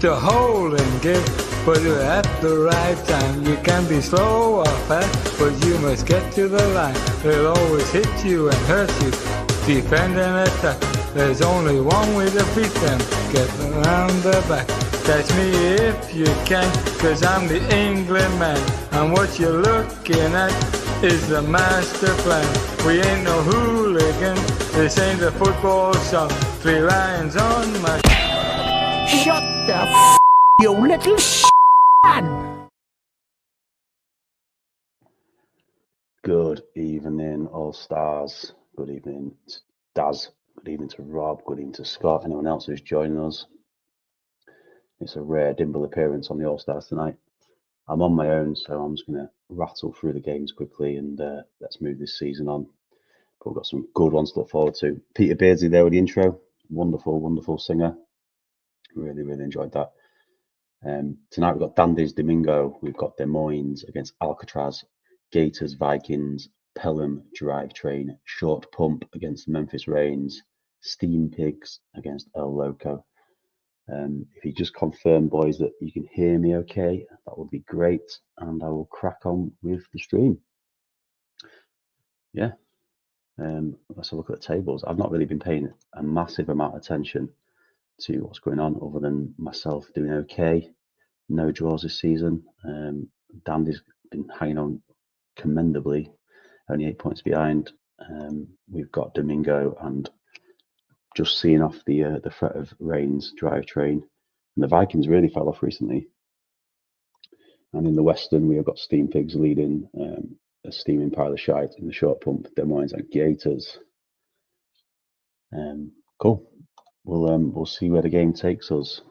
to hold and give, but at the right time. You can be slow or fast, but you must get to the line. They'll always hit you and hurt you, defend and attack. There's only one way to beat them, get around the back. Catch me if you can, 'cause I'm the England man. And what you're looking at is the master plan. We ain't no hooligan, this ain't a football song. 3 lions on my... Shut the f***, you little man! Good evening, all stars. Good evening to Daz. Good evening to Rob. Good evening to Scott. Anyone else who's joining us? It's a rare Dimble appearance on the All Stars tonight. I'm on my own, so I'm just going to rattle through the games quickly and let's move this season on. But we've got some good ones to look forward to. Peter Beardsley there with the intro. Wonderful, wonderful singer. Really, really enjoyed that. Tonight we've got Dandy's Domingo. We've got Des Moines against Alcatraz, Gators Vikings, Pelham Drivetrain, Short Pump against Memphis Reigns, Steam Pigs against El Loco. If you just confirm, boys, that you can hear me okay, that would be great, and I will crack on with the stream. Yeah, let's have a look at the tables. I've not really been paying a massive amount of attention to what's going on, other than myself doing okay. No draws this season. Dandy's been hanging on commendably, only 8 points behind. We've got Domingo and just seeing off the threat of Reigns Drivetrain, and the Vikings really fell off recently. And in the Western, we have got Steam Pigs leading, a steaming pile of shite in the Short Pump, Des Moines and Gators. Cool. We'll see where the game takes us.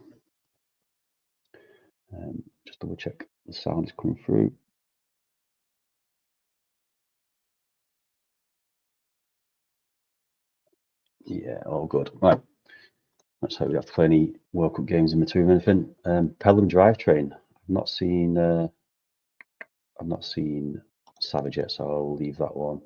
Just double check the sound is coming through. Yeah, all good. Right. Let's hope we have to play any World Cup games in between anything. Pelham Drivetrain. I've not seen Savage yet, so I'll leave that one.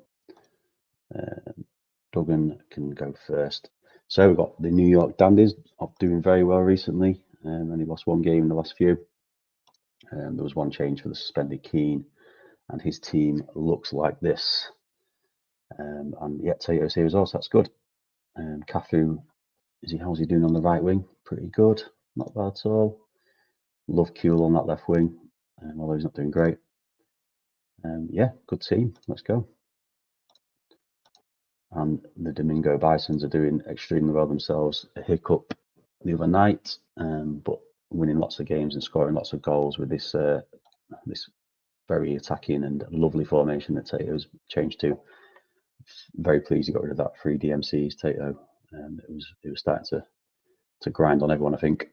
Duggan can go first. So we've got the New York Dandies doing very well recently. Only lost 1 game in the last few. There was 1 change for the suspended Keane, and his team looks like this. And yet Tato's here as well, so that's good. Cafu, how's he doing on the right wing? Pretty good, not bad at all. Love Kuehl on that left wing, although he's not doing great. Yeah, good team. Let's go. And the Domingo Bisons are doing extremely well themselves. A hiccup the other night, but winning lots of games and scoring lots of goals with this this very attacking and lovely formation that Tato's changed to. Very pleased he got rid of that 3 DMCs, Tato. It was starting to grind on everyone, I think.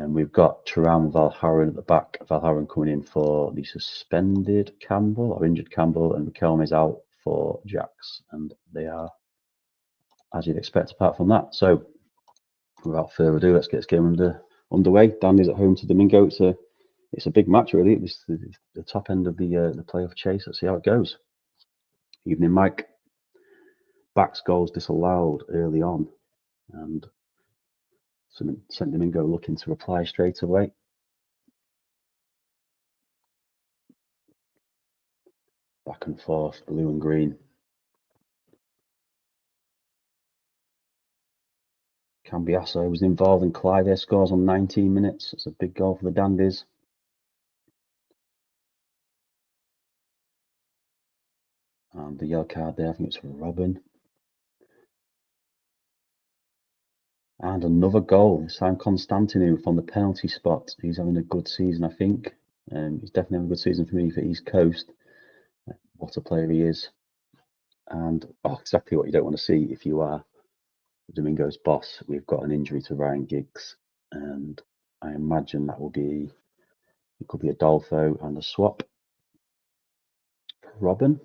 We've got Turan Valharan at the back. Valharan coming in for the suspended Campbell or injured Campbell, and Riquelme is out for Jax, and they are as you'd expect apart from that. So without further ado, let's get this game underway. Dandy's at home to Domingo. It's a big match, really. It's the top end of the playoff chase. Let's see how it goes. Evening, Mike. Backs goals disallowed early on, and sent Domingo looking to reply straight away. Back and forth, blue and green. Cambiasso was involved, and Clyde scores on 19 minutes. It's a big goal for the Dandies. And the yellow card there, I think it's for Robin. And another goal, this time Constantinu from the penalty spot. He's having a good season, I think. He's definitely having a good season for me for East Coast. What a player he is. And exactly what you don't want to see if you are Domingo's boss. We've got an injury to Ryan Giggs, and I imagine it could be Adolfo and a swap for Robin.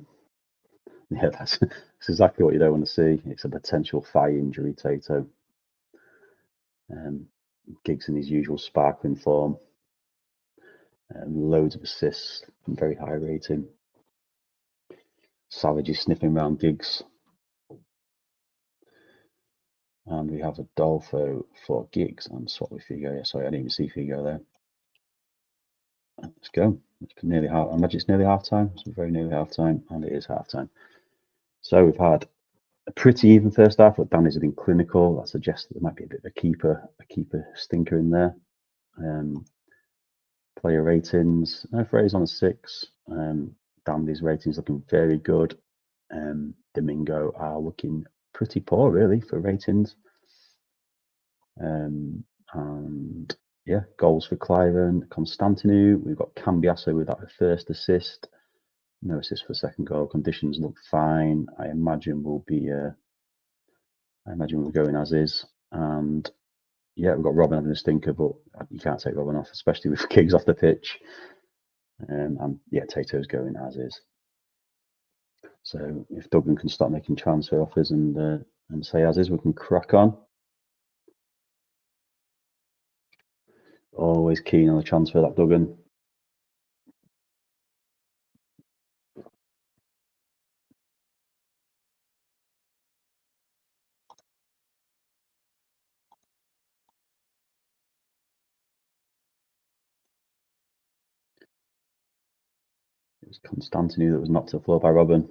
Yeah, that's exactly what you don't want to see. It's a potential thigh injury, Tato. Giggs in his usual sparkling form. Loads of assists, very high rating. Savage is sniffing around Giggs. And we have Adolfo for Giggs and swap with Figo. Yeah, sorry, I didn't even see Figo there. Let's go. It's nearly half. I imagine it's nearly half time. It's very nearly half time, and it is half time. So we've had a pretty even first half, but Danny's have been clinical. That suggests that there might be a bit of a keeper stinker in there. Player ratings. Frey's on a 6. Dandy's ratings looking very good. Domingo are looking pretty poor, really, for ratings. And yeah, goals for Cliven, Constantinou. We've got Cambiasso with that first assist. No assist for second goal. Conditions look fine. I imagine we'll be going as is. And yeah, we've got Robin having a stinker, but you can't take Robin off, especially with Giggs off the pitch. And yeah, Tato's going as is. So if Duggan can start making transfer offers and say as is, we can crack on. Always keen on the transfer, that Duggan. It was Constantinou that was knocked to the floor by Robin.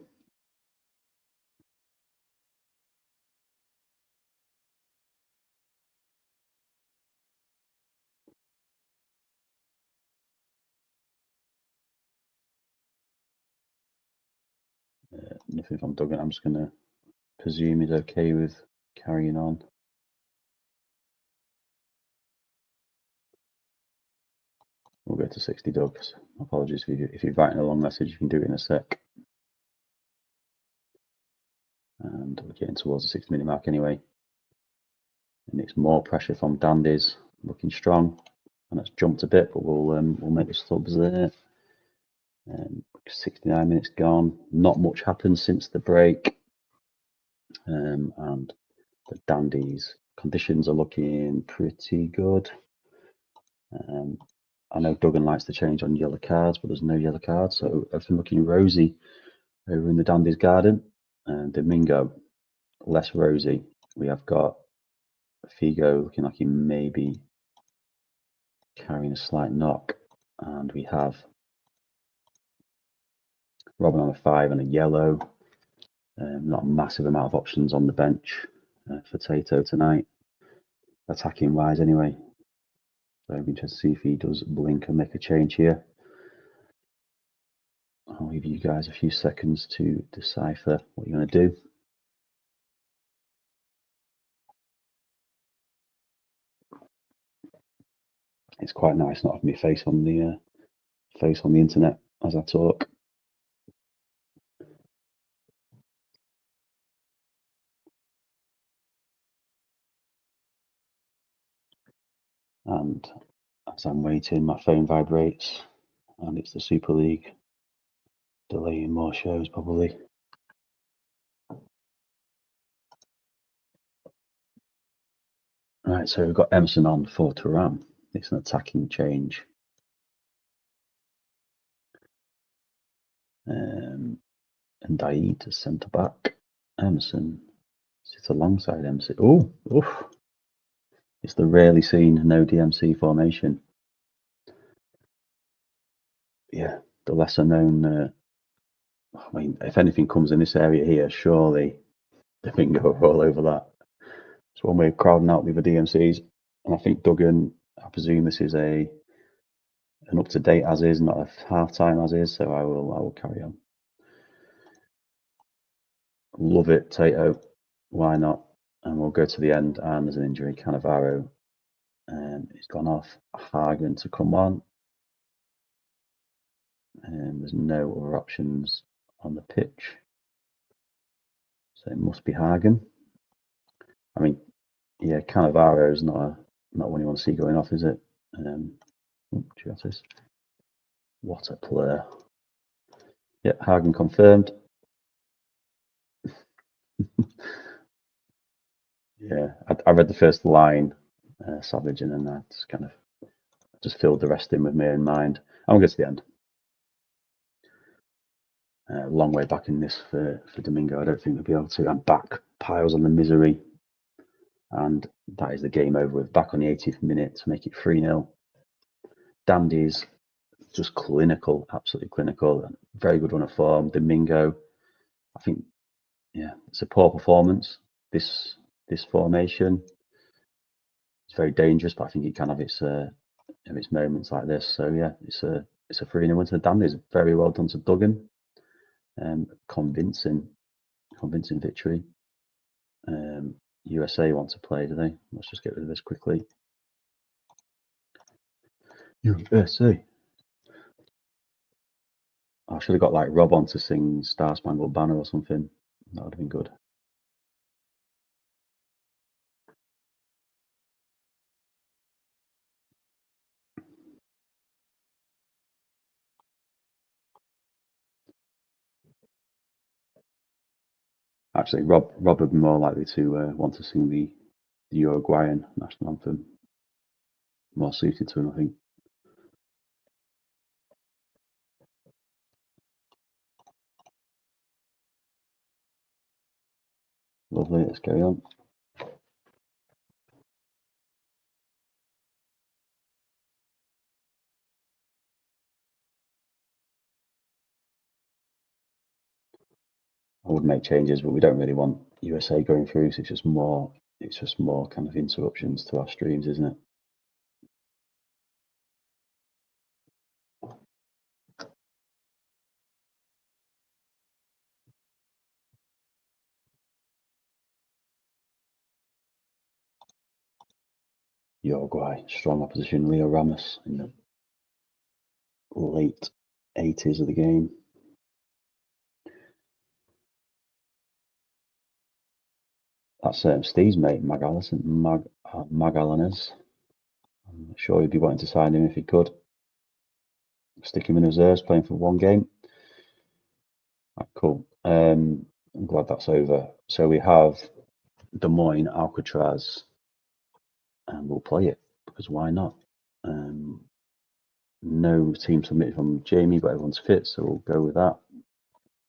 Nothing from Duggan. I'm just going to presume he's okay with carrying on. We'll go to 60 Dugs. Apologies if you're writing a long message, you can do it in a sec. And we're getting towards the 60-minute mark anyway. And it's more pressure from Dandies, looking strong. And it's jumped a bit, but we'll make the subs there. 69 minutes gone. Not much happened since the break. And the Dandies conditions are looking pretty good. I know Duggan likes to change on yellow cards, but there's no yellow cards, so everything looking rosy over in the Dandies garden. And Domingo, less rosy. We have got Figo looking like he may be carrying a slight knock, and we have Robin on a 5 and a yellow. Not a massive amount of options on the bench for Tato tonight, attacking wise anyway. So I'm interested to see if he does blink and make a change here. I'll leave you guys a few seconds to decipher what you're going to do. It's quite nice not having my face on the internet as I talk. And as I'm waiting, my phone vibrates, and it's the Super League. Delaying more shows, probably. Right, so we've got Emerson on for Thuram. It's an attacking change. And Daid to centre back. Emerson sits alongside MC. Oh, oof. It's the rarely seen no DMC formation. Yeah, the lesser known. I mean, if anything comes in this area here, surely the finger all over that. It's one way of crowding out the other DMCs. And I think Duggan, I presume this is an up to date as is, not a half time as is. So I will carry on. Love it, Tato. Why not? And we'll go to the end. And there's an injury. Cannavaro. He's gone off. Hagen to come on. And there's no other options on the pitch. So it must be Hagen. I mean, yeah, Cannavaro is not one you want to see going off, is it? What a player. Yeah, Hagen confirmed. Yeah, I read the first line, Savage, and then I just filled the rest in with me in mind. And we'll get to the end. Long way back in this for Domingo. I don't think we'll be able to. I'm back. Piles on the misery. And that is the game over with. Back on the 80th minute to make it 3-0. Dandy's just clinical, absolutely clinical. Very good run of form. Domingo, I think, yeah, it's a poor performance. This formation, it's very dangerous, but I think it can have its moments like this. So yeah, it's a 3-0 win to the Dandies. Very well done to Duggan. Convincing victory. USA want to play, do they? Let's just get rid of this quickly. USA. I should have got like Rob on to sing Star Spangled Banner or something. That would have been good. Actually, Rob would be more likely to want to sing the Uruguayan national anthem. More suited to him, I think. Lovely, let's carry on. I would make changes, but we don't really want USA going through, so it's just more kind of interruptions to our streams, isn't it? Uruguay, strong opposition. Leo Ramos in the late 80s of the game. That's Steve's mate, Magallanes. I'm sure he'd be wanting to sign him if he could. Stick him in reserves, playing for one game. Right, cool. I'm glad that's over. So we have Des Moines, Alcatraz, and we'll play it because why not? No team submitted from Jamie, but everyone's fit, so we'll go with that.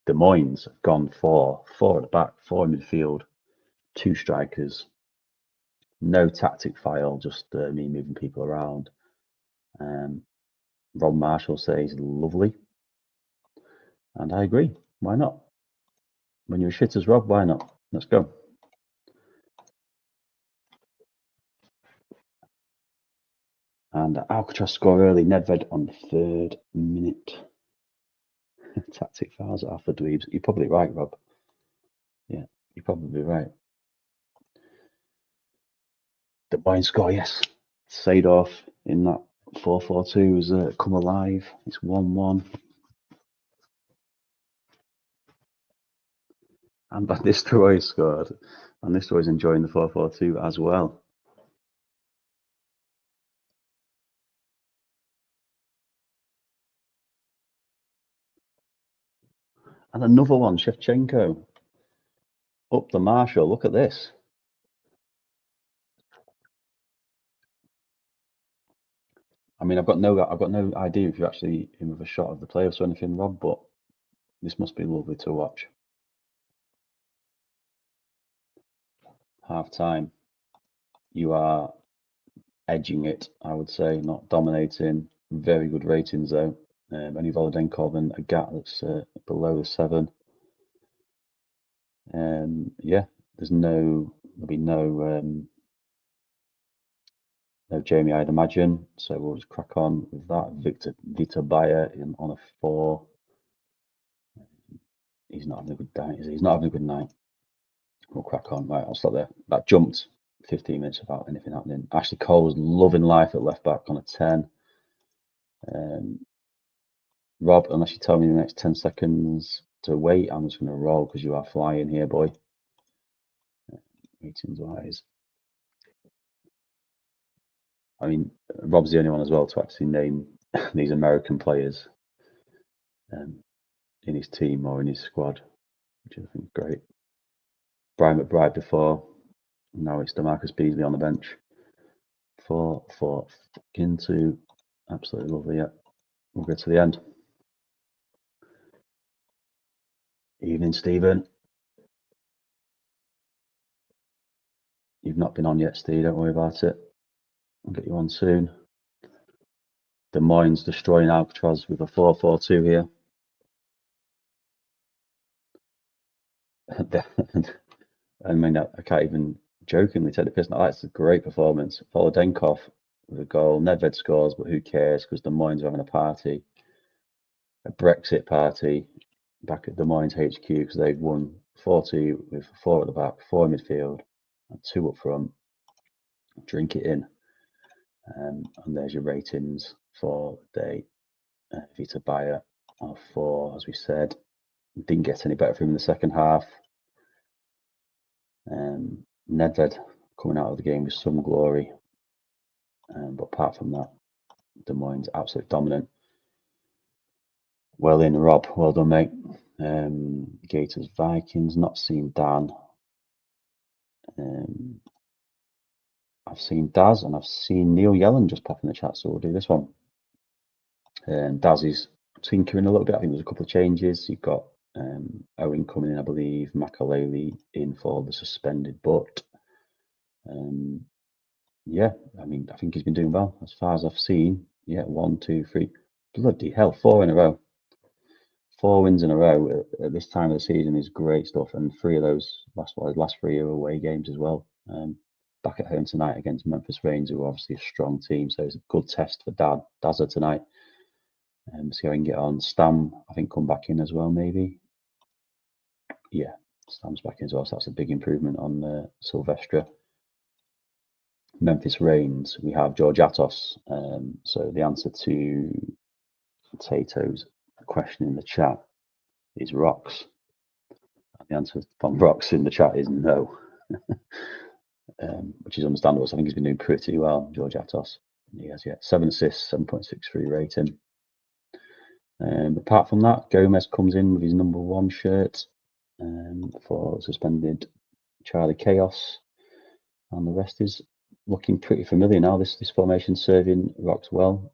Des Moines have gone four at the back, 4 in midfield, 2 strikers. No tactic file, just me moving people around. Rob Marshall says lovely, and I agree. Why not? When you're shit as Rob, why not? Let's go. And Alcatraz score early. Nedved on the 3rd minute. Tactic fouls are for dweebs. You're probably right, Rob. Yeah, you're probably right. The Bayern score, yes. Seedorf in that 4-4-2 has come alive. It's 1-1. And Van Nistelrooy scored. Van Nistelrooy's enjoying the 4-4-2 as well. And another one, Shevchenko. Up the Marshall. Look at this. I mean, I've got no idea if you're actually in with a shot of the playoffs or anything, Rob, but this must be lovely to watch. Half time. You are edging it, I would say, not dominating. Very good ratings though. Only Volodenkov and a gap that's below the 7. Yeah, there'll be no Jamie, I'd imagine. So we'll just crack on with that. Victor Bayer on a 4. He's not having a good night, is he? He's not having a good night. We'll crack on. Right, I'll stop there. That jumped 15 minutes without anything happening. Ashley Cole's loving life at left back on a 10. Rob, unless you tell me in the next 10 seconds to wait, I'm just going to roll because you are flying here, boy. Ratings wise. I mean, Rob's the only one as well to actually name these American players in his team or in his squad, which I think is great. Brian McBride before, now it's DeMarcus Beasley on the bench. 4-4 2. Absolutely lovely, yeah. We'll get to the end. Evening, Stephen. You've not been on yet, Steve. Don't worry about it. I'll get you on soon. Des Moines destroying Alcatraz with a 4-4-2 here. I mean, I can't even jokingly take the piss. That's a great performance. Volodenkov with a goal. Nedved scores, but who cares? Because Des Moines are having a party, a Brexit party back at Des Moines HQ because they've won 4-2 with 4 at the back, 4 in midfield, and 2 up front. Drink it in. And there's your ratings for the day. Vita Bayer of 4, as we said. Didn't get any better for him in the second half. Nedved coming out of the game with some glory. But apart from that, Des Moines absolutely dominant. Well in, Rob. Well done, mate. Gators Vikings. Not seen Dan. I've seen Daz and I've seen Neil Yellen just pop in the chat, so we'll do this one. Daz is tinkering a little bit. I think there's a couple of changes. You've got Owen coming in, I believe. Makaleli in for the suspended, but yeah, I mean, I think he's been doing well as far as I've seen. Yeah, 1, 2, 3. Bloody hell, 4 in a row. 4 wins in a row at this time of the season is great stuff, and 3 of those last 3 are away games as well. Back at home tonight against Memphis Reigns, who are obviously a strong team, so it's a good test for Dazza tonight. See how he can get on. Stam, I think, come back in as well, maybe. Yeah, Stam's back in as well, so that's a big improvement on Silvestre. Memphis Reigns, we have George Atos. So the answer to Tato's question in the chat is Rocks. And the answer from Rocks in the chat is no, which is understandable. So I think he's been doing pretty well, George Atos. He has, 7 assists, 7.63 rating. Apart from that, Gomez comes in with his number 1 shirt for suspended Charlie Chaos, and the rest is looking pretty familiar now. This formation serving Rocks well.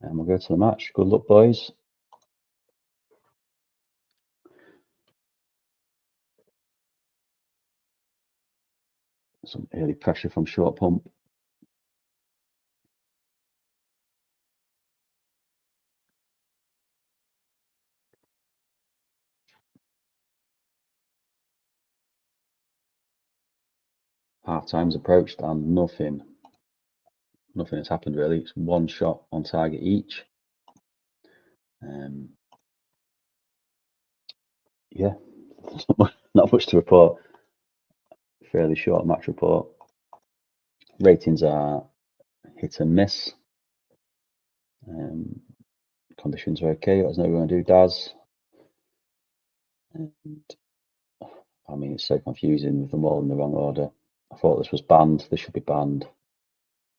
And we'll go to the match. Good luck, boys. Some early pressure from Short Pump. Half time's approached and nothing has happened really. It's 1 shot on target each. Yeah, not much to report. Fairly short match report. Ratings are hit and miss. Conditions are okay. What does no one do? Daz. And I mean, it's so confusing with them all in the wrong order. I thought this was banned. This should be banned.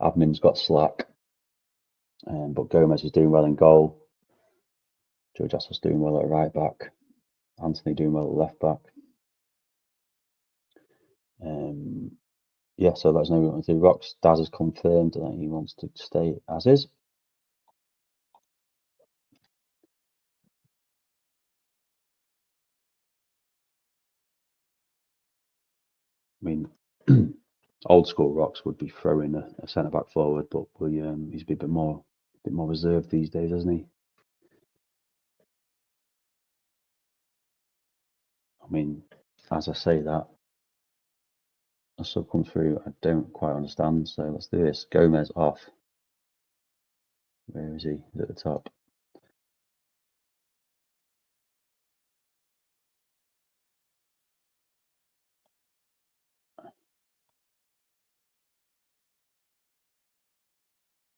Admin's got slack. But Gomez is doing well in goal. George was doing well at right back. Anthony doing well at left back. Yeah, so let's know what we want to do. Rocks, Daz has confirmed that he wants to stay as is. I mean, old school Rocks would be throwing a centre back forward, but he's a bit more reserved these days, hasn't he? I mean, as I say that, a sub come through, I don't quite understand. So let's do this. Gomez off. Where is he? He's at the top.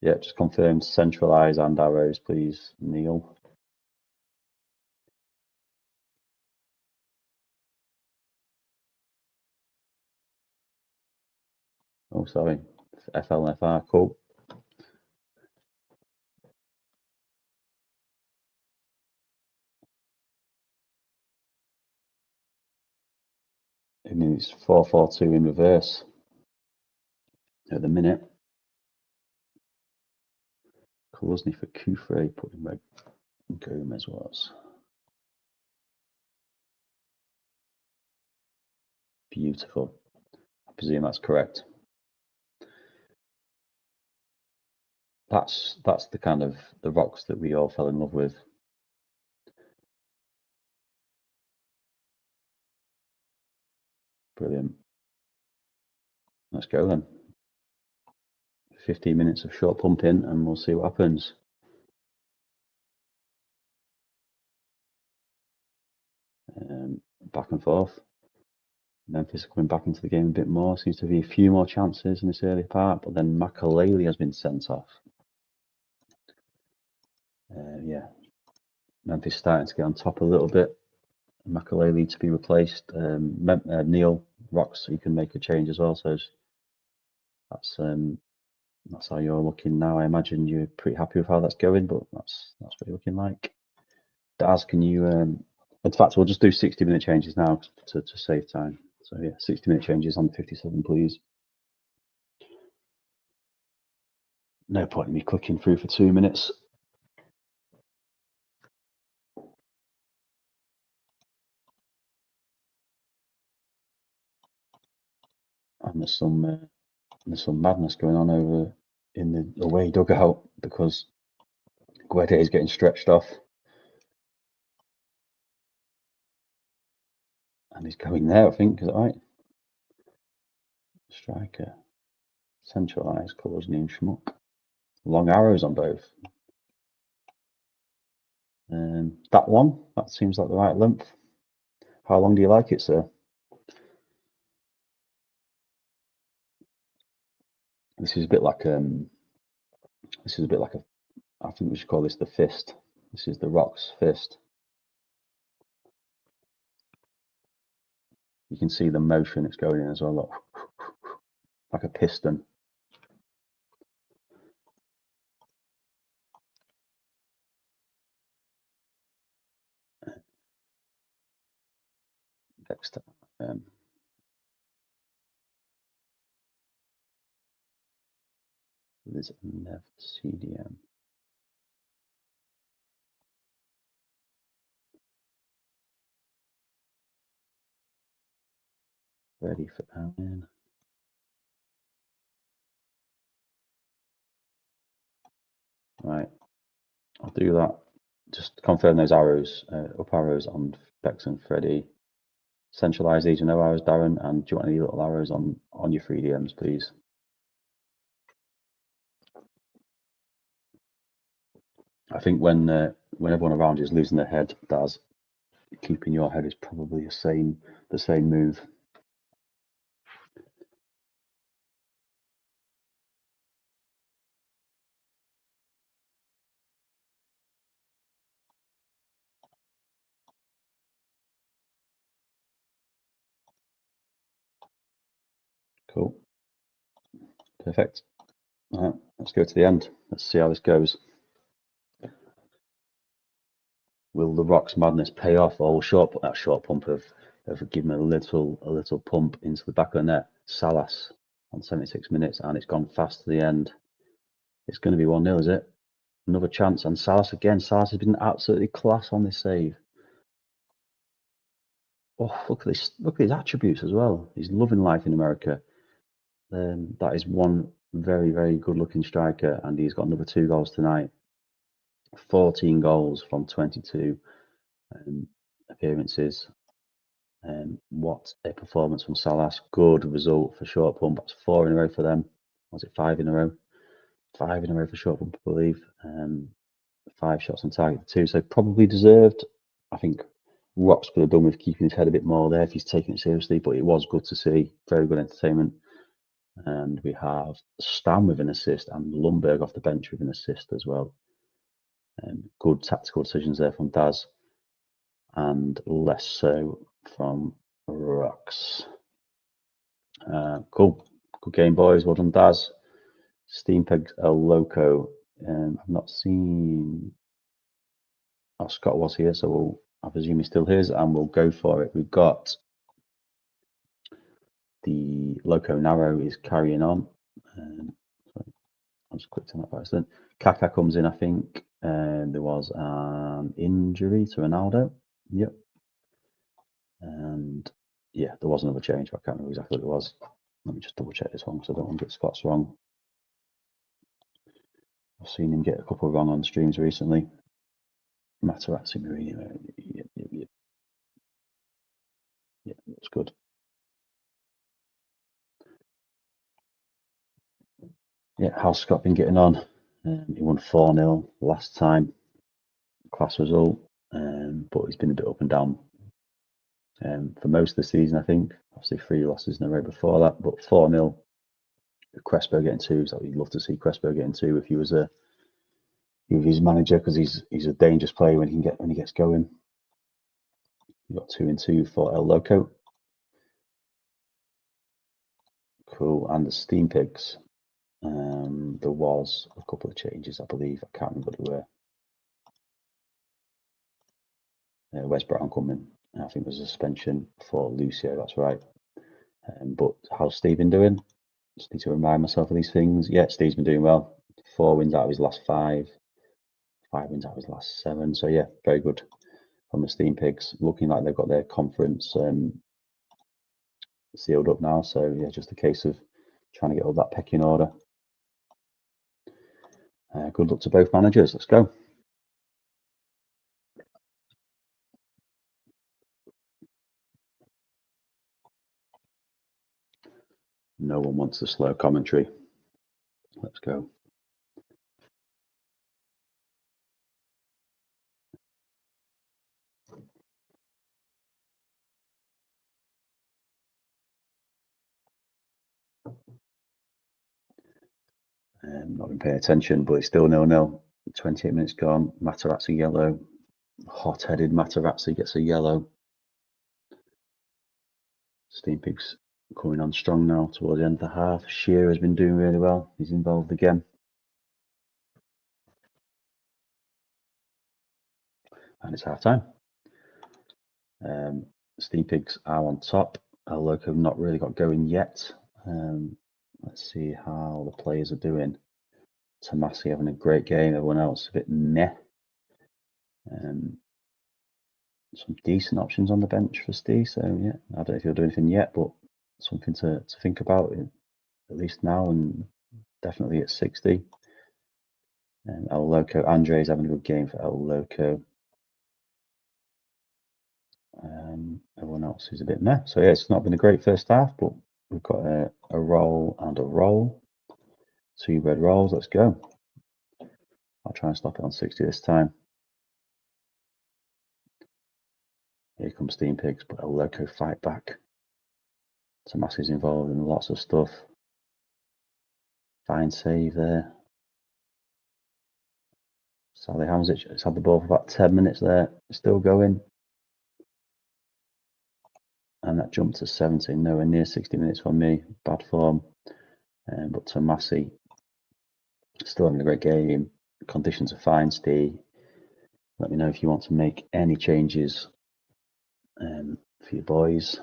Yeah, just confirm centralise and arrows, please, Neil. Oh, sorry. FL and FR, cool. I mean, it's 4-4-2 in reverse at the minute. Kolosny for Kufre, putting where Gomez was. Beautiful. presume that's correct. That's the kind of the rocks that we all fell in love with. Brilliant. Let's go then. 15 minutes of short pumping and we'll see what happens. Back and forth. Memphis are coming back into the game a bit more. Seems to be a few more chances in this early part, but then Makaleli has been sent off. Yeah, Memphis starting to get on top a little bit. Makaleli to be replaced. Neil Rocks, you can make a change as well. So that's how you're looking now. I imagine you're pretty happy with how that's going, but that's what you're looking like. Daz, can you? In fact, we'll just do 60-minute changes now to save time. So yeah, 60-minute changes on 57, please. No point in me clicking through for 2 minutes. And there's some madness going on over in the away dugout because Guede is getting stretched off. And he's going there, I think, is that right? Striker. Centralised, colours name schmuck. Long arrows on both. That one, that seems like the right length. How long do you like it, sir? This is a bit like I think we should call this the fist. This is the Rocks fist. You can see the motion it's going in as well, look. Like a piston. Dexter. There's Nev CDM. Ready for Alan. Right, I'll do that. Just confirm those arrows, up arrows on Bex and Freddy. Centralise these with no arrows, Darren, and do you want any little arrows on your 3DMs, please? I think when everyone around you is losing their head, Daz, keeping your head is probably the same move. Cool. Perfect. All right, let's go to the end. Let's see how this goes. Will the Rocks madness pay off, or will that short pump of give him a little pump into the back of the net? Salas on 76 minutes, and it's gone fast to the end. It's going to be 1-0, is it? Another chance, and Salas again. Salas has been absolutely class on this save. Oh, look at this! Look at his attributes as well. He's loving life in America. That is one very, very good-looking striker, and he's got another 2 goals tonight. 14 goals from 22 appearances. What a performance from Salas. Good result for short pump. That's 4 in a row for them. Was it 5 in a row? 5 in a row for short pump, I believe. 5 shots on target, 2. So probably deserved. I think Rocks could have done with keeping his head a bit more there if he's taking it seriously, but it was good to see. Very good entertainment. And we have Stam with an assist and Lundberg off the bench with an assist as well. Good tactical decisions there from Daz, and less so from Rocks. Cool. Good game, boys. Well done, Daz. Steampeg El Loco. I've not seen... Oh, Scott was here, so I presume he still here, and we'll go for it. We've got the Loco Narrow is carrying on. Sorry, I just clicked on that by accident. Kaka comes in, I think. There was an injury to Ronaldo. Yep. And yeah, there was another change, but I can't remember exactly what it was. Let me just double check this one because I don't want to get Scott's wrong. I've seen him get a couple wrong on streams recently. Materazzi, Mourinho. Yeah, that's good. Yeah, how's Scott been getting on? He won 4-0 last time. Class result, but he's been a bit up and down for most of the season, I think. Obviously, 3 losses in a row before that, but 4-0. Crespo getting 2, so you'd love to see Crespo getting 2 if he was his manager, because he's a dangerous player when he gets going. You've got 2 and 2 for El Loco. Cool, and the Steam Pigs. There was a couple of changes, I believe. I can't remember what they were. Wes Brown coming. I think there's a suspension for Lucio, that's right. But how's Steve been doing? Just need to remind myself of these things. Yeah, Steve's been doing well. 4 wins out of his last 5. 5 wins out of his last 7. So yeah, very good from the Steam Pigs. Looking like they've got their conference sealed up now. So yeah, just a case of trying to get all that pecking order. Good luck to both managers. Let's go. No one wants the slow commentary. Let's go. Not been paying attention, but it's still 0-0. 28 minutes gone. Materazzi yellow. Hot-headed Materazzi gets a yellow. Steam Pigs coming on strong now towards the end of the half. Shearer has been doing really well. He's involved again. And it's half time. Steam Pigs are on top. El Loco have not really got going yet. Let's see how the players are doing. Tomasi having a great game. Everyone else a bit meh. Some decent options on the bench for Steve. So yeah, I don't know if he'll do anything yet, but something to think about at least now, and definitely at 60. El Loco, Andre's having a good game for El Loco. Everyone else is a bit meh. So yeah, it's not been a great first half, but we've got a roll and a roll. 2 red rolls. Let's go. I'll try and stop it on 60 this time. Here comes Steam Pigs, but El Loco fight back. Tomasi's involved in lots of stuff. Fine save there. Salihamidzic has had the ball for about 10 minutes there. Still going. And that jumped to 70, nowhere near 60 minutes for me. Bad form. But Tomasi still having a great game. Conditions are fine, Steve. Let me know if you want to make any changes for your boys.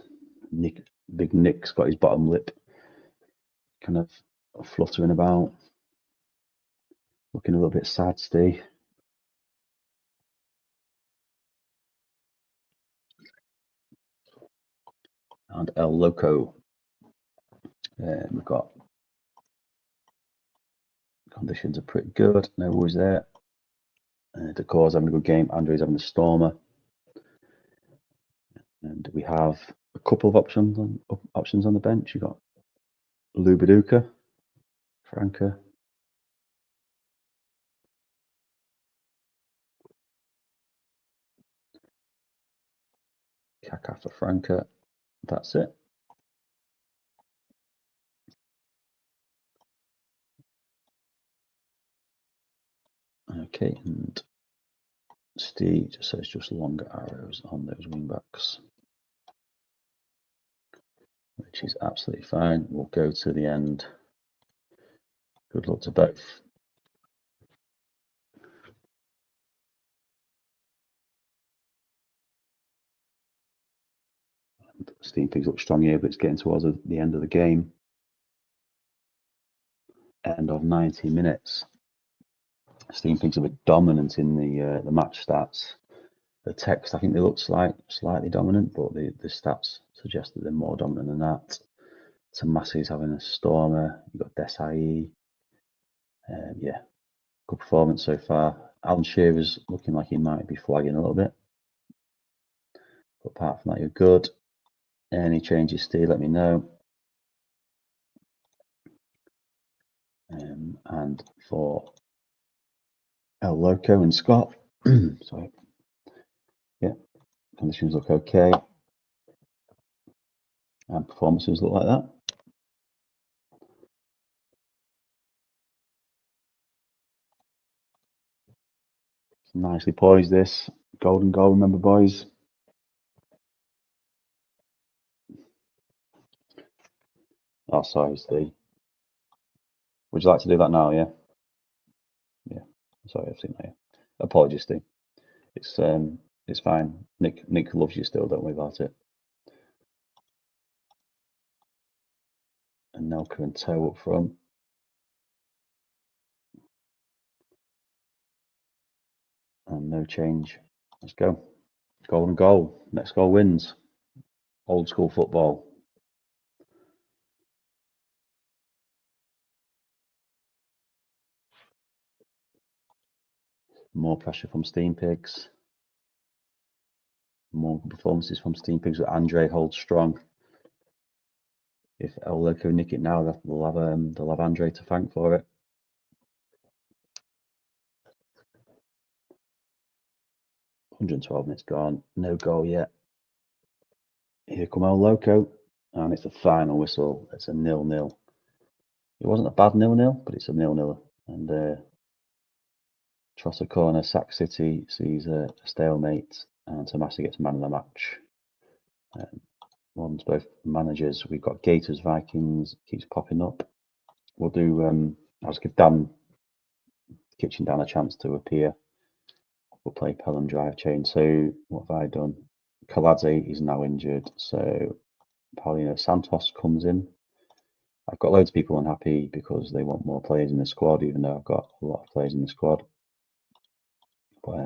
Big Nick's got his bottom lip kind of fluttering about. Looking a little bit sad, Steve. And El Loco. We've got conditions are pretty good. No worries there. Decor's having a good game. Andre's having a stormer. And we have a couple of options on the bench. You've got Lubaduka, Franca. Kaká for Franca. That's it. Okay, and Steve just says just longer arrows on those wing backs, which is absolutely fine. We'll go to the end. Good luck to both. And Steam Pigs look strong here, but it's getting towards the end of the game. End of 90 minutes. Steam Pigs are a bit dominant in the match stats. The text, I think they look slightly dominant, but the stats suggest that they're more dominant than that. Tomasi's having a stormer. You've got Desai. Yeah, good performance so far. Alan Shearer's looking like he might be flagging a little bit. But apart from that, you're good. Any changes, Steve, let me know. And for El Loco and Scott, sorry. Yeah, conditions look okay. And performances look like that. Nicely poised this. Golden goal, remember, boys? Oh, sorry, Steve. Would you like to do that now, yeah? Yeah. Sorry, I've seen that. Yeah. Apologies, Steve. It's fine. Nick loves you still, don't worry about it. And Nelka and Toe up front. And no change. Let's go. Golden goal. Next goal wins. Old school football. More pressure from Steam Pigs. More performances from Steam Pigs with Andre holds strong. If El Loco nick it now, they'll have Andre to thank for it. £112 gone. No goal yet. Here come El Loco. And it's the final whistle. It's a 0-0. It wasn't a bad 0-0, but it's a 0-0. And Trossard corner, Sac City sees a stalemate, and Tomasi gets man of the match. One's both managers. We've got Gators, Vikings, keeps popping up. We'll do, I'll just give Dan, Kitchen Dan, a chance to appear. We'll play Pelham Drive Chain. So what have I done? Kaladze is now injured, so Paulino Santos comes in. I've got loads of people unhappy because they want more players in the squad, even though I've got a lot of players in the squad. But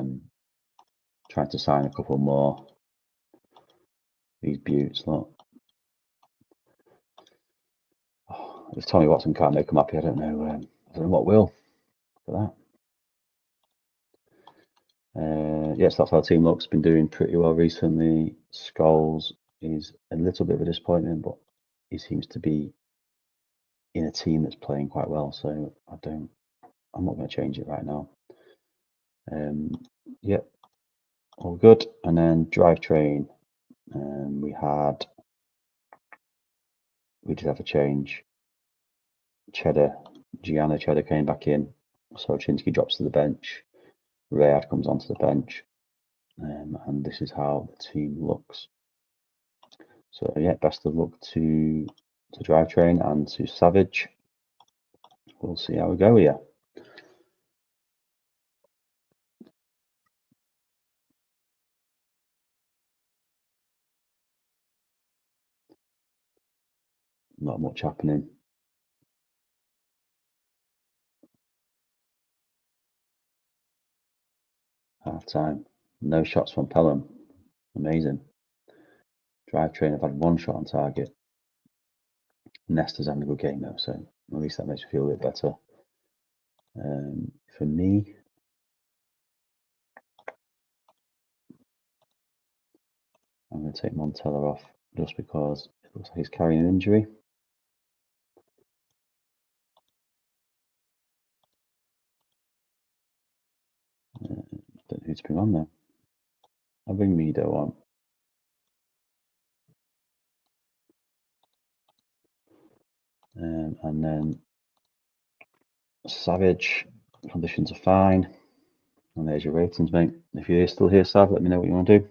trying to sign a couple more. These beauts, look. Oh, if Tommy Watson can't make them happy, I don't know what will for that. Yes, that's how the team looks. Been doing pretty well recently. Scholes is a little bit of a disappointment, but he seems to be in a team that's playing quite well. So I'm not going to change it right now. Yep, all good. And then drivetrain. We did have a change. Gianna Cheddar came back in. So Chinsky drops to the bench. Rayad comes onto the bench. And this is how the team looks. So yeah, best of luck to Drivetrain and to Savage. We'll see how we go here. Not much happening. Half time. No shots from Pelham. Amazing. Drivetrain have had one shot on target. Nesta's having a good game though, so at least that makes me feel a bit better. For me, I'm going to take Montella off just because it looks like he's carrying an injury. Don't know who to bring on there. I'll bring Mido on. And then Savage, conditions are fine. And there's your ratings, mate. If you're still here, Sav, let me know what you want to do.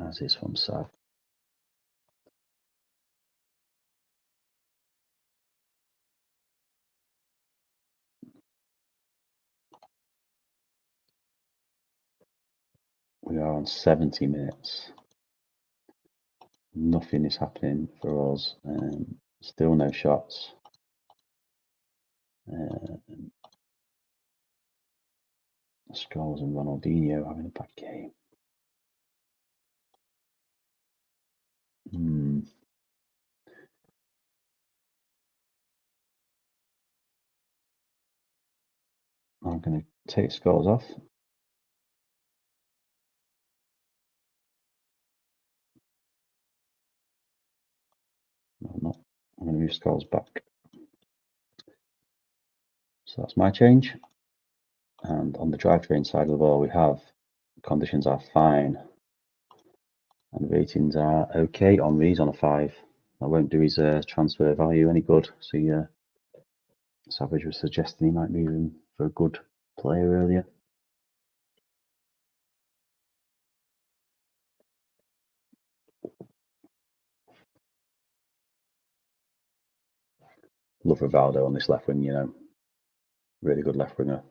As is from Sav. We are on 70 minutes. Nothing is happening for us. Still no shots. Scholes and Ronaldinho having a bad game. I'm going to take scores off. No, I'm not. I'm going to move scores back. So that's my change. And on the drivetrain side of the ball, we have conditions are fine and ratings are okay. Henri's on a 5. I won't do his transfer value any good. So Savage was suggesting he might move him for a good player earlier. Love Rivaldo on this left wing, really good left winger.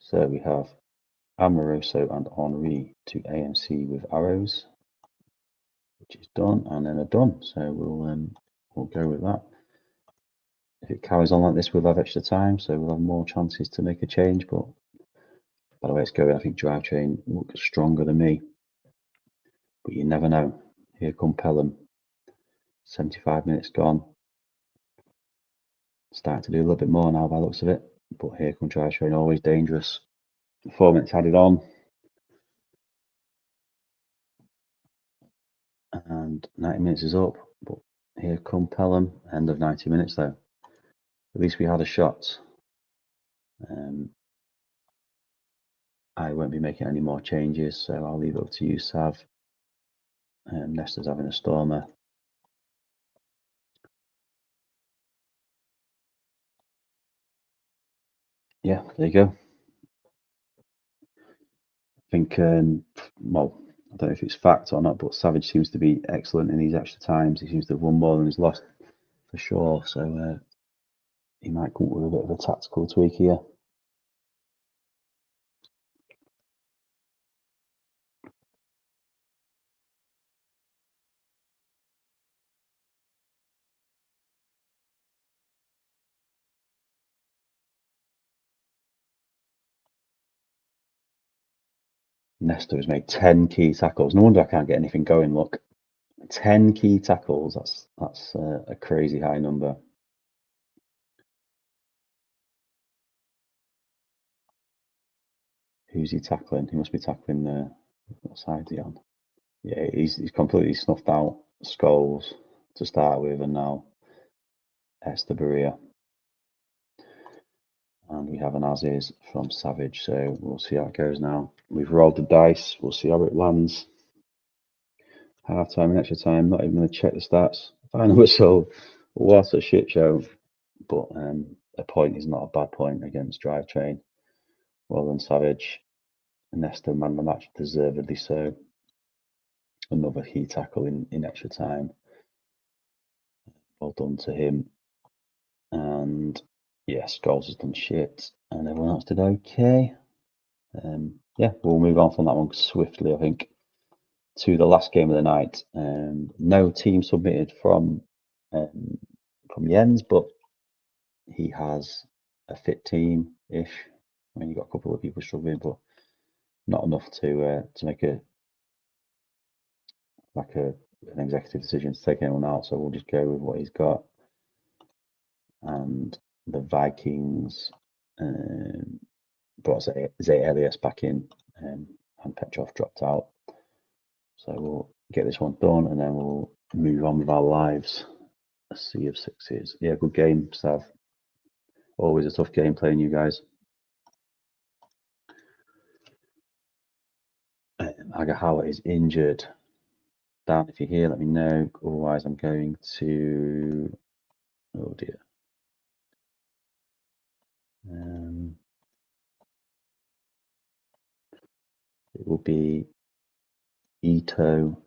So we have Amoroso and Henri to AMC with arrows, which is done, and then a done. So we'll go with that. If it carries on like this, we'll have extra time, so we'll have more chances to make a change. But by the way it's going, I think Drivetrain looks stronger than me. But you never know. Here come Pelham. 75 minutes gone. Starting to do a little bit more now by the looks of it. But here come Drivetrain, always dangerous. 4 minutes added on. And 90 minutes is up. But here come Pelham. End of 90 minutes though. At least we had a shot. I won't be making any more changes, so I'll leave it up to you, Sav. Nestor's having a stormer. Yeah, there you go. I think, well, I don't know if it's fact or not, but Savage seems to be excellent in these extra times. He seems to have won more than he's lost for sure. So he might come up with a bit of a tactical tweak here. Nestor has made 10 key tackles. No wonder I can't get anything going. Look, 10 key tackles. That's a crazy high number. Who's he tackling? He must be tackling what side is he on? Yeah, he's completely snuffed out Scholes to start with, and now Esteberia. And we have an as is from Savage, so we'll see how it goes now. We've rolled the dice, we'll see how it lands. Half time and extra time, not even going to check the stats. Final whistle, what a shit show. But a point is not a bad point against Drivetrain. Well done, Savage. Nestor man the match, deservedly so. Another key tackle in extra time. Well done to him. And yeah, Scholes has done shit, and everyone else did okay. Yeah, we'll move on from that one swiftly, I think, to the last game of the night. No team submitted from Jens, but he has a fit team-ish. I mean, you've got a couple of people struggling, but not enough to make an executive decision to take anyone out. So we'll just go with what he's got. And the Vikings brought Zay Elias back in, and Petrov dropped out. So we'll get this one done, and then we'll move on with our lives. A sea of sixes. Yeah, good game, Sav. Always a tough game playing you guys. Agahawa is injured. Dan, if you're here, let me know. Otherwise, I'm going to. Oh dear. It will be Ito.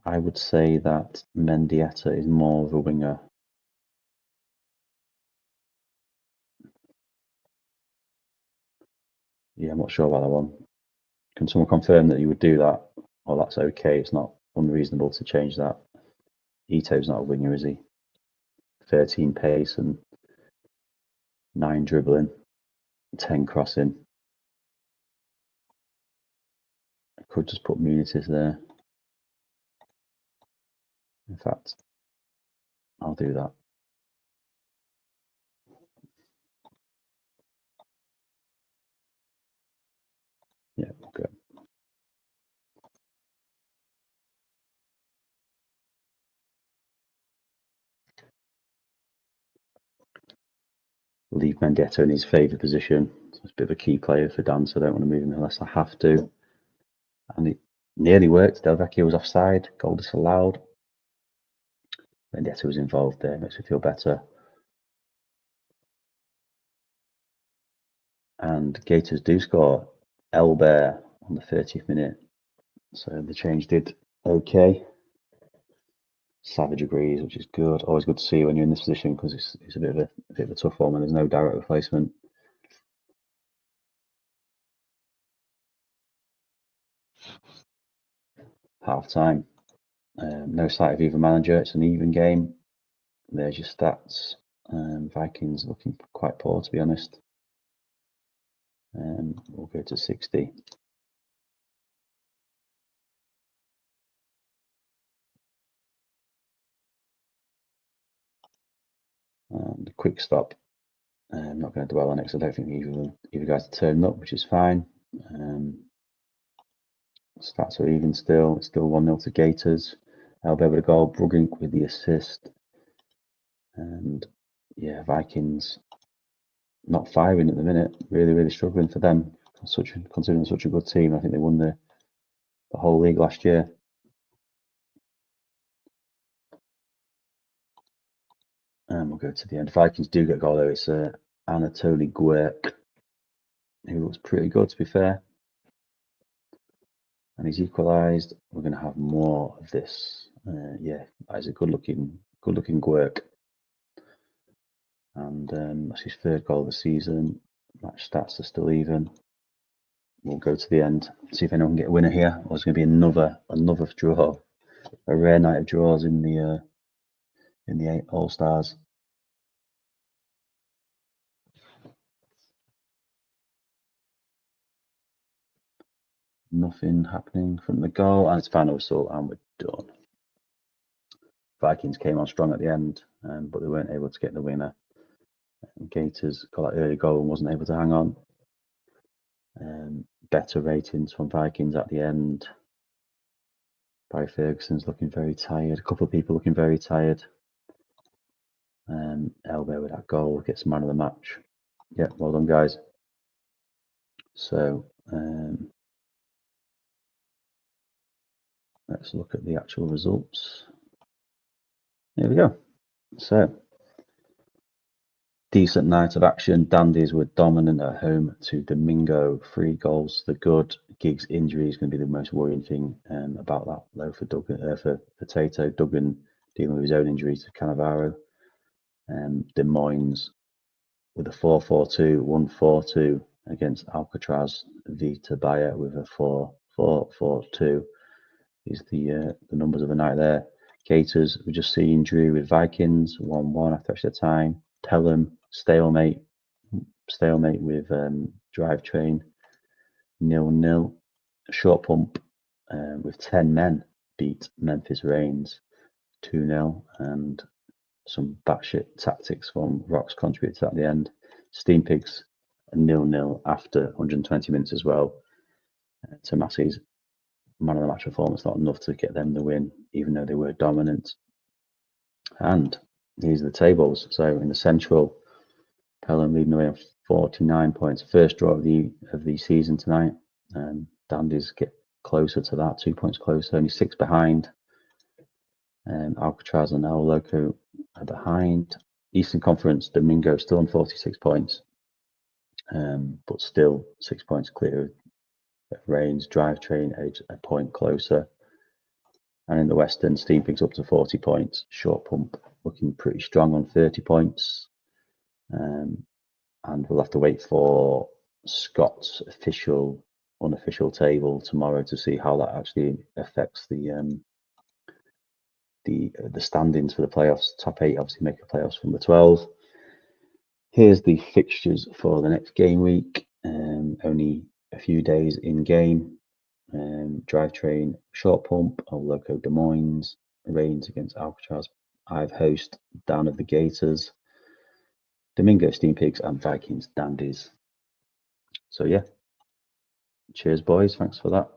I would say that Mendieta is more of a winger. Yeah, I'm not sure about that one. Can someone confirm that you would do that? Or that's okay, it's not unreasonable to change that. Ito's not a winger, is he? 13 pace and 9 dribbling, 10 crossing. I could just put Munitis there. In fact, I'll do that. Yeah, okay. Leave Mendieta in his favourite position. So it's a bit of a key player for Dan, so I don't want to move him unless I have to. And it nearly worked. Del Vecchio was offside, goal disallowed. Mendieta was involved there, makes me feel better. And Gators do score. Elber on the 30th minute. So the change did okay. Savage agrees, which is good. Always good to see when you're in this position because it's a bit of a tough one when there's no direct replacement. Half time. No sight of either manager. It's an even game. There's your stats. Vikings looking quite poor, to be honest. We'll go to 60. And quick stop. I'm not going to dwell on it because I don't think either guys are turning up, which is fine. Stats are even still. It's still 1-0 to Gators. Elber with a goal. Brugink with the assist. And yeah, Vikings not firing at the minute. Really struggling for them. Considering such a good team. I think they won the whole league last year. And we'll go to the end. Vikings do get a goal though. It's Anatoly Guerk, who looks pretty good, to be fair. And he's equalised. We're going to have more of this. Yeah, that is a good-looking Guerk. And that's his third goal of the season. Match stats are still even. We'll go to the end. See if anyone can get a winner here. Or it's going to be another draw. A rare night of draws in the 8 All-Stars. Nothing happening from the goal, and it's final whistle, and we're done. Vikings came on strong at the end, but they weren't able to get the winner. Gators got that early goal and wasn't able to hang on. Better ratings from Vikings at the end. Barry Ferguson's looking very tired. A couple of people looking very tired. Elber with that goal gets man of the match. Yeah, well done, guys. So let's look at the actual results. Here we go. So, decent night of action. Dandies were dominant at home to Domingo. 3 goals. The good. Giggs' injury is going to be the most worrying thing about that, though, for Duggan, for Potato. Duggan dealing with his own injury to Cannavaro. Des Moines with a 4-4-2, 1-4-2 against Alcatraz. Vita Bayer with a 4-4-4-2. These are the numbers of the night there. Gators, we just seen Drew with Vikings, 1-1 after extra time. Pelham, stalemate with Drivetrain, 0-0. Short Pump with 10 men beat Memphis Reigns 2-0, and some batshit tactics from Rocks contributed at the end. Steam Pigs 0-0 after 120 minutes as well. Tomasi's man of the match performance, not enough to get them the win, even though they were dominant. And these are the tables. So in the Central, Pelham leading the way on 49 points. First draw of the season tonight. Dandies get closer to that, 2 points closer, only 6 behind. Alcatraz and El Loco are behind. Eastern Conference, Domingo still on 46 points, but still 6 points clear of Reigns. Drivetrain a point closer. And in the Western, Steam Pigs up to 40 points. Short Pump looking pretty strong on 30 points. And we'll have to wait for Scott's unofficial table tomorrow to see how that actually affects the standings for the playoffs. Top 8 obviously make the playoffs from the 12. Here's the fixtures for the next game week. Only a few days in game. Drivetrain, Short Pump, Loco Des Moines, Reigns against Alcatraz, I've Host, Down of the Gators, Domingo Steam Pigs, and Vikings Dandies. So yeah, cheers boys, thanks for that.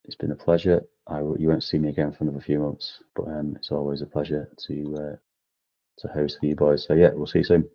It's been a pleasure. You won't see me again for another few months, but it's always a pleasure to host for you boys. So yeah, we'll see you soon.